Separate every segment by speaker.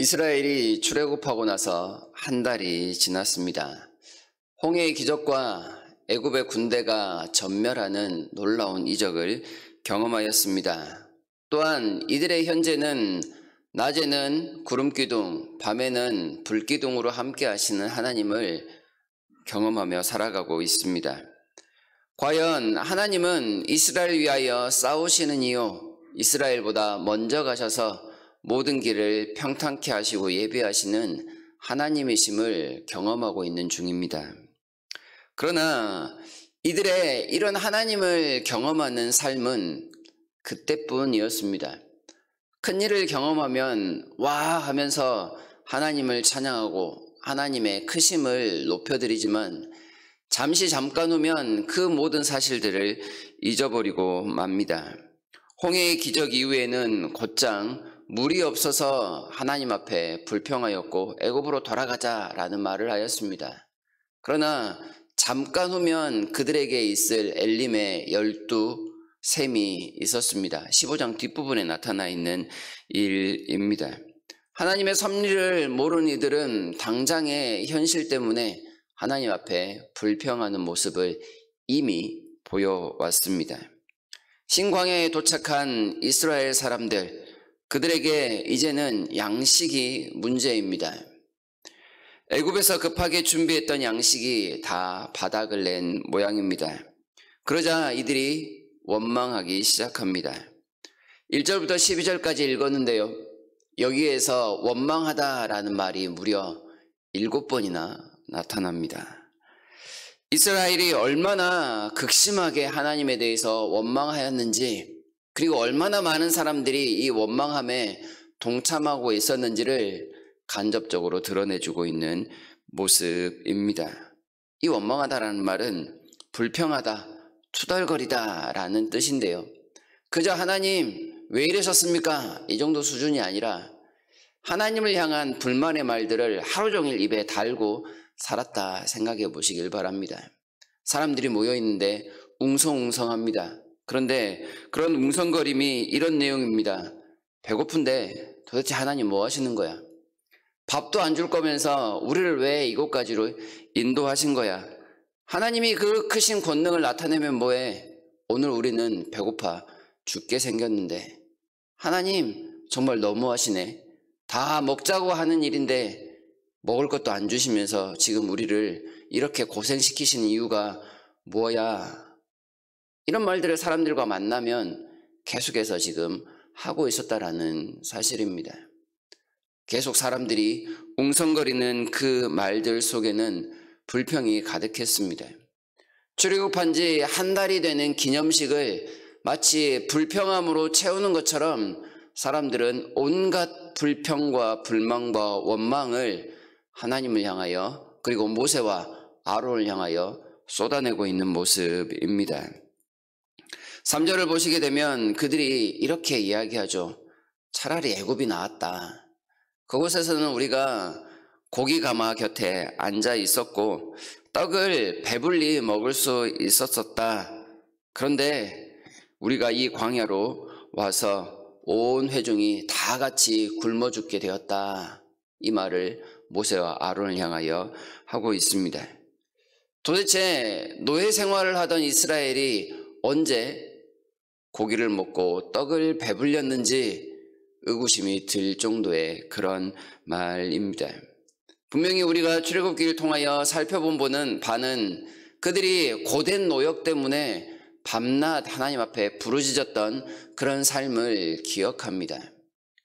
Speaker 1: 이스라엘이 출애굽하고 나서 한 달이 지났습니다. 홍해의 기적과 애굽의 군대가 전멸하는 놀라운 이적을 경험하였습니다. 또한 이들의 현재는 낮에는 구름기둥, 밤에는 불기둥으로 함께 하시는 하나님을 경험하며 살아가고 있습니다. 과연 하나님은 이스라엘 위하여 싸우시느니요, 이스라엘보다 먼저 가셔서 모든 길을 평탄케 하시고 예비하시는 하나님이심을 경험하고 있는 중입니다. 그러나 이들의 이런 하나님을 경험하는 삶은 그때뿐이었습니다. 큰일을 경험하면 와 하면서 하나님을 찬양하고 하나님의 크심을 높여드리지만 잠깐 후면 그 모든 사실들을 잊어버리고 맙니다. 홍해의 기적 이후에는 곧장 물이 없어서 하나님 앞에 불평하였고 애굽으로 돌아가자라는 말을 하였습니다. 그러나 잠깐 후면 그들에게 있을 엘림의 12셈이 있었습니다. 15장 뒷부분에 나타나 있는 일입니다. 하나님의 섭리를 모르는 이들은 당장의 현실 때문에 하나님 앞에 불평하는 모습을 이미 보여왔습니다. 신광야에 도착한 이스라엘 사람들, 그들에게 이제는 양식이 문제입니다. 애굽에서 급하게 준비했던 양식이 다 바닥을 낸 모양입니다. 그러자 이들이 원망하기 시작합니다. 1절부터 12절까지 읽었는데요. 여기에서 원망하다라는 말이 무려 7번이나 나타납니다. 이스라엘이 얼마나 극심하게 하나님에 대해서 원망하였는지, 그리고 얼마나 많은 사람들이 이 원망함에 동참하고 있었는지를 간접적으로 드러내주고 있는 모습입니다. 이 원망하다라는 말은 불평하다, 투덜거리다라는 뜻인데요. 그저 하나님 왜 이러셨습니까? 이 정도 수준이 아니라 하나님을 향한 불만의 말들을 하루 종일 입에 달고 살았다 생각해 보시길 바랍니다. 사람들이 모여 있는데 웅성웅성합니다. 그런데 그런 웅성거림이 이런 내용입니다. 배고픈데 도대체 하나님 뭐 하시는 거야? 밥도 안 줄 거면서 우리를 왜 이곳까지로 인도하신 거야? 하나님이 그 크신 권능을 나타내면 뭐해? 오늘 우리는 배고파 죽게 생겼는데 하나님 정말 너무하시네. 다 먹자고 하는 일인데 먹을 것도 안 주시면서 지금 우리를 이렇게 고생시키시는 이유가 뭐야? 이런 말들을 사람들과 만나면 계속해서 지금 하고 있었다라는 사실입니다. 계속 사람들이 웅성거리는 그 말들 속에는 불평이 가득했습니다. 출애굽한 지 한 달이 되는 기념식을 마치 불평함으로 채우는 것처럼 사람들은 온갖 불평과 불만과 원망을 하나님을 향하여, 그리고 모세와 아론을 향하여 쏟아내고 있는 모습입니다. 3절을 보시게 되면 그들이 이렇게 이야기하죠. 차라리 애굽이 나았다. 그곳에서는 우리가 고기 가마 곁에 앉아 있었고 떡을 배불리 먹을 수 있었었다. 그런데 우리가 이 광야로 와서 온 회중이 다 같이 굶어 죽게 되었다. 이 말을 모세와 아론을 향하여 하고 있습니다. 도대체 노예 생활을 하던 이스라엘이 언제 고기를 먹고 떡을 배불렸는지 의구심이 들 정도의 그런 말입니다. 분명히 우리가 출애굽기를 통하여 살펴본 바는 그들이 고된 노역 때문에 밤낮 하나님 앞에 부르짖었던 그런 삶을 기억합니다.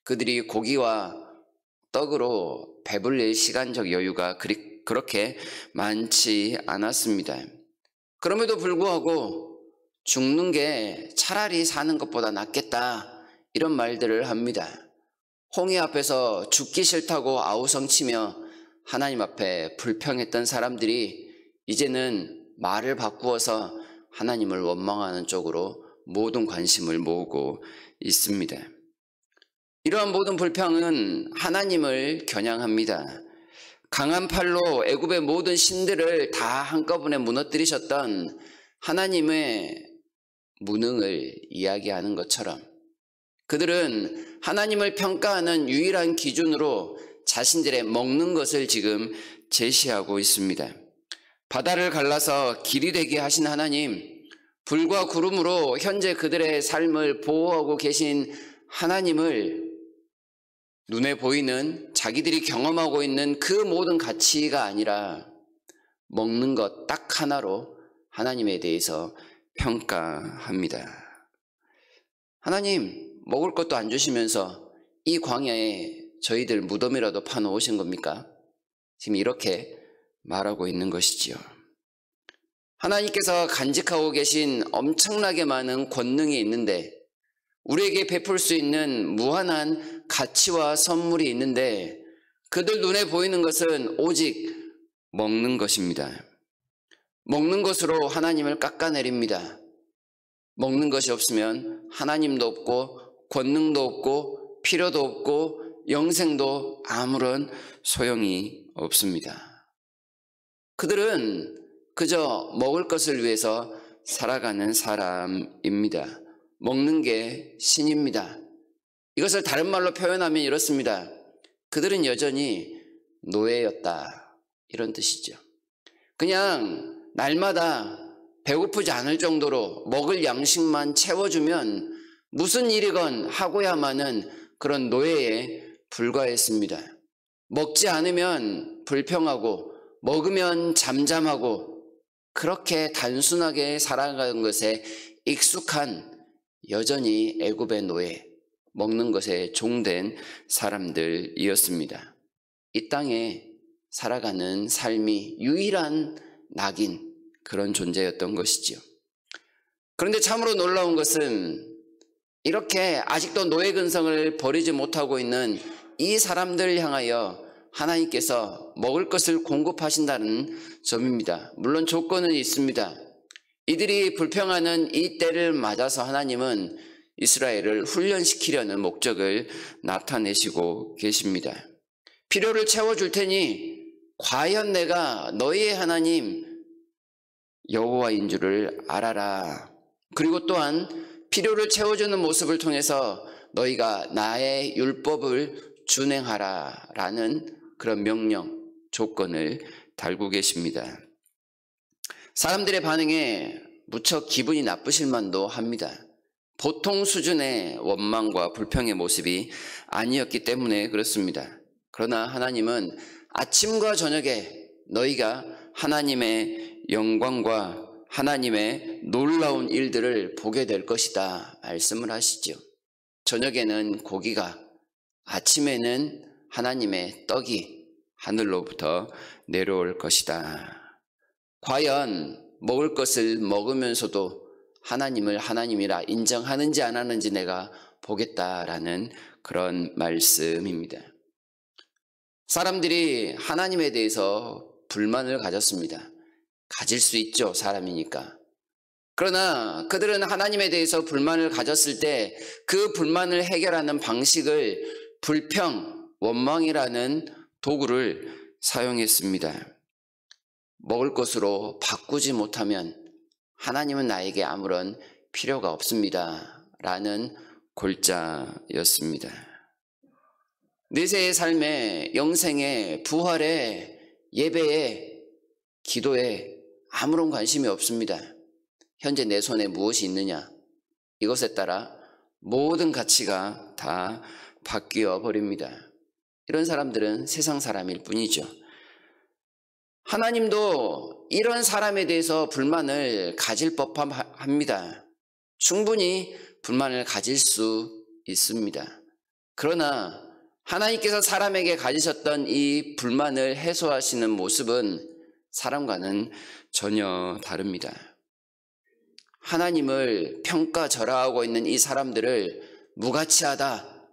Speaker 1: 그들이 고기와 떡으로 배불릴 시간적 여유가 그렇게 많지 않았습니다. 그럼에도 불구하고 죽는 게 차라리 사는 것보다 낫겠다, 이런 말들을 합니다. 홍해 앞에서 죽기 싫다고 아우성치며 하나님 앞에 불평했던 사람들이 이제는 말을 바꾸어서 하나님을 원망하는 쪽으로 모든 관심을 모으고 있습니다. 이러한 모든 불평은 하나님을 겨냥합니다. 강한 팔로 애굽의 모든 신들을 다 한꺼번에 무너뜨리셨던 하나님의 무능을 이야기하는 것처럼 그들은 하나님을 평가하는 유일한 기준으로 자신들의 먹는 것을 지금 제시하고 있습니다. 바다를 갈라서 길이 되게 하신 하나님, 불과 구름으로 현재 그들의 삶을 보호하고 계신 하나님을 눈에 보이는 자기들이 경험하고 있는 그 모든 가치가 아니라 먹는 것 딱 하나로 하나님에 대해서 평가합니다. 하나님, 먹을 것도 안 주시면서 이 광야에 저희들 무덤이라도 파놓으신 겁니까? 지금 이렇게 말하고 있는 것이지요. 하나님께서 간직하고 계신 엄청나게 많은 권능이 있는데, 우리에게 베풀 수 있는 무한한 가치와 선물이 있는데, 그들 눈에 보이는 것은 오직 먹는 것입니다. 먹는 것으로 하나님을 깎아내립니다. 먹는 것이 없으면 하나님도 없고 권능도 없고 필요도 없고 영생도 아무런 소용이 없습니다. 그들은 그저 먹을 것을 위해서 살아가는 사람입니다. 먹는 게 신입니다. 이것을 다른 말로 표현하면 이렇습니다. 그들은 여전히 노예였다, 이런 뜻이죠. 그냥 날마다 배고프지 않을 정도로 먹을 양식만 채워주면 무슨 일이건 하고야마는 그런 노예에 불과했습니다. 먹지 않으면 불평하고 먹으면 잠잠하고 그렇게 단순하게 살아가는 것에 익숙한 여전히 애굽의 노예, 먹는 것에 종된 사람들이었습니다. 이 땅에 살아가는 삶이 유일한 낙인, 그런 존재였던 것이지요. 그런데 참으로 놀라운 것은 이렇게 아직도 노예 근성을 버리지 못하고 있는 이 사람들을 향하여 하나님께서 먹을 것을 공급하신다는 점입니다. 물론 조건은 있습니다. 이들이 불평하는 이 때를 맞아서 하나님은 이스라엘을 훈련시키려는 목적을 나타내시고 계십니다. 필요를 채워줄 테니 과연 내가 너희의 하나님 여호와인 줄을 알아라. 그리고 또한 필요를 채워주는 모습을 통해서 너희가 나의 율법을 준행하라 라는 그런 명령, 조건을 달고 계십니다. 사람들의 반응에 무척 기분이 나쁘실 만도 합니다. 보통 수준의 원망과 불평의 모습이 아니었기 때문에 그렇습니다. 그러나 하나님은 아침과 저녁에 너희가 하나님의 영광과 하나님의 놀라운 일들을 보게 될 것이다 말씀을 하시죠. 저녁에는 고기가, 아침에는 하나님의 떡이 하늘로부터 내려올 것이다. 과연 먹을 것을 먹으면서도 하나님을 하나님이라 인정하는지 안 하는지 내가 보겠다라는 그런 말씀입니다. 사람들이 하나님에 대해서 불만을 가졌습니다. 가질 수 있죠, 사람이니까. 그러나 그들은 하나님에 대해서 불만을 가졌을 때 그 불만을 해결하는 방식을 불평, 원망이라는 도구를 사용했습니다. 먹을 것으로 바꾸지 못하면 하나님은 나에게 아무런 필요가 없습니다 라는 골자였습니다. 내세의 삶에, 영생에, 부활에, 예배에, 기도에 아무런 관심이 없습니다. 현재 내 손에 무엇이 있느냐, 이것에 따라 모든 가치가 다 바뀌어 버립니다. 이런 사람들은 세상 사람일 뿐이죠. 하나님도 이런 사람에 대해서 불만을 가질 법합니다. 충분히 불만을 가질 수 있습니다. 그러나 하나님께서 사람에게 가지셨던 이 불만을 해소하시는 모습은 사람과는 전혀 다릅니다. 하나님을 평가절하하고 있는 이 사람들을 무가치하다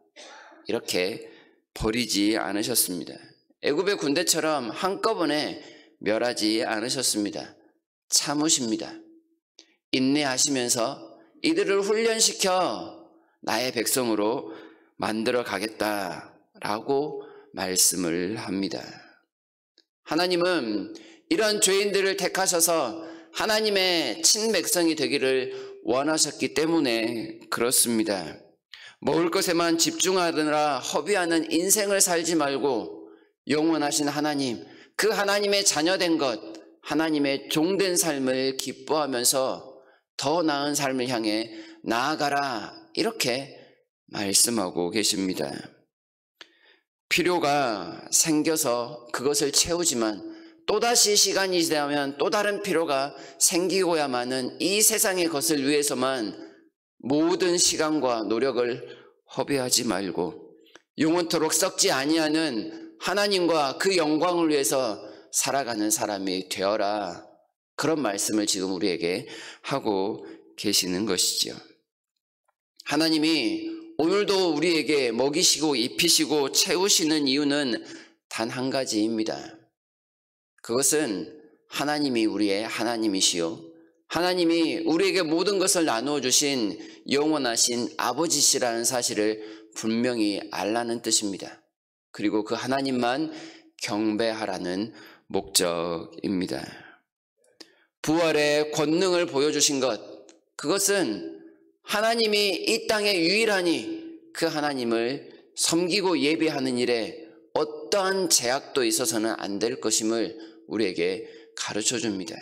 Speaker 1: 이렇게 버리지 않으셨습니다. 애굽의 군대처럼 한꺼번에 멸하지 않으셨습니다. 참으십니다. 인내하시면서 이들을 훈련시켜 나의 백성으로 만들어 가겠다라고 말씀을 합니다. 하나님은 이런 죄인들을 택하셔서 하나님의 친백성이 되기를 원하셨기 때문에 그렇습니다. 먹을 것에만 집중하느라 허비하는 인생을 살지 말고 영원하신 하나님, 그 하나님의 자녀된 것, 하나님의 종된 삶을 기뻐하면서 더 나은 삶을 향해 나아가라, 이렇게 말씀하고 계십니다. 필요가 생겨서 그것을 채우지만 또다시 시간이 지나면 또 다른 필요가 생기고야만은 이 세상의 것을 위해서만 모든 시간과 노력을 허비하지 말고 영원토록 썩지 아니하는 하나님과 그 영광을 위해서 살아가는 사람이 되어라. 그런 말씀을 지금 우리에게 하고 계시는 것이죠. 하나님이 오늘도 우리에게 먹이시고 입히시고 채우시는 이유는 단 한 가지입니다. 그것은 하나님이 우리의 하나님이시요, 하나님이 우리에게 모든 것을 나누어 주신 영원하신 아버지시라는 사실을 분명히 알라는 뜻입니다. 그리고 그 하나님만 경배하라는 목적입니다. 부활의 권능을 보여주신 것, 그것은 하나님이 이 땅에 유일하니 그 하나님을 섬기고 예배하는 일에 어떠한 제약도 있어서는 안 될 것임을 우리에게 가르쳐 줍니다.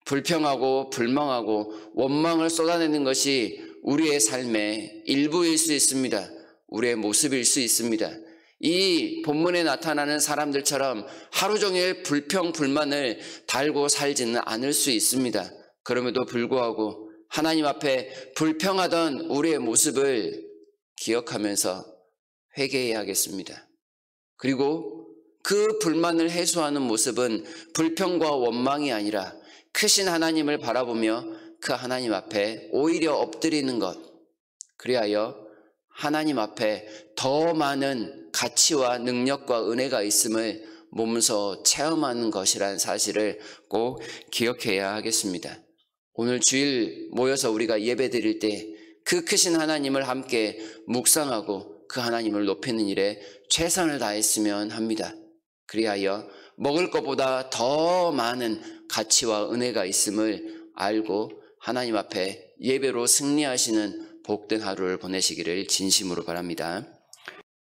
Speaker 1: 불평하고 불망하고 원망을 쏟아내는 것이 우리의 삶의 일부일 수 있습니다. 우리의 모습일 수 있습니다. 이 본문에 나타나는 사람들처럼 하루 종일 불평 불만을 달고 살지는 않을 수 있습니다. 그럼에도 불구하고 하나님 앞에 불평하던 우리의 모습을 기억하면서 회개해야 하겠습니다. 그리고 그 불만을 해소하는 모습은 불평과 원망이 아니라 크신 하나님을 바라보며 그 하나님 앞에 오히려 엎드리는 것, 그리하여 하나님 앞에 더 많은 가치와 능력과 은혜가 있음을 몸소 체험하는 것이라는 사실을 꼭 기억해야 하겠습니다. 오늘 주일 모여서 우리가 예배 드릴 때 그 크신 하나님을 함께 묵상하고 그 하나님을 높이는 일에 최선을 다했으면 합니다. 그리하여 먹을 것보다 더 많은 가치와 은혜가 있음을 알고 하나님 앞에 예배로 승리하시는 복된 하루를 보내시기를 진심으로 바랍니다.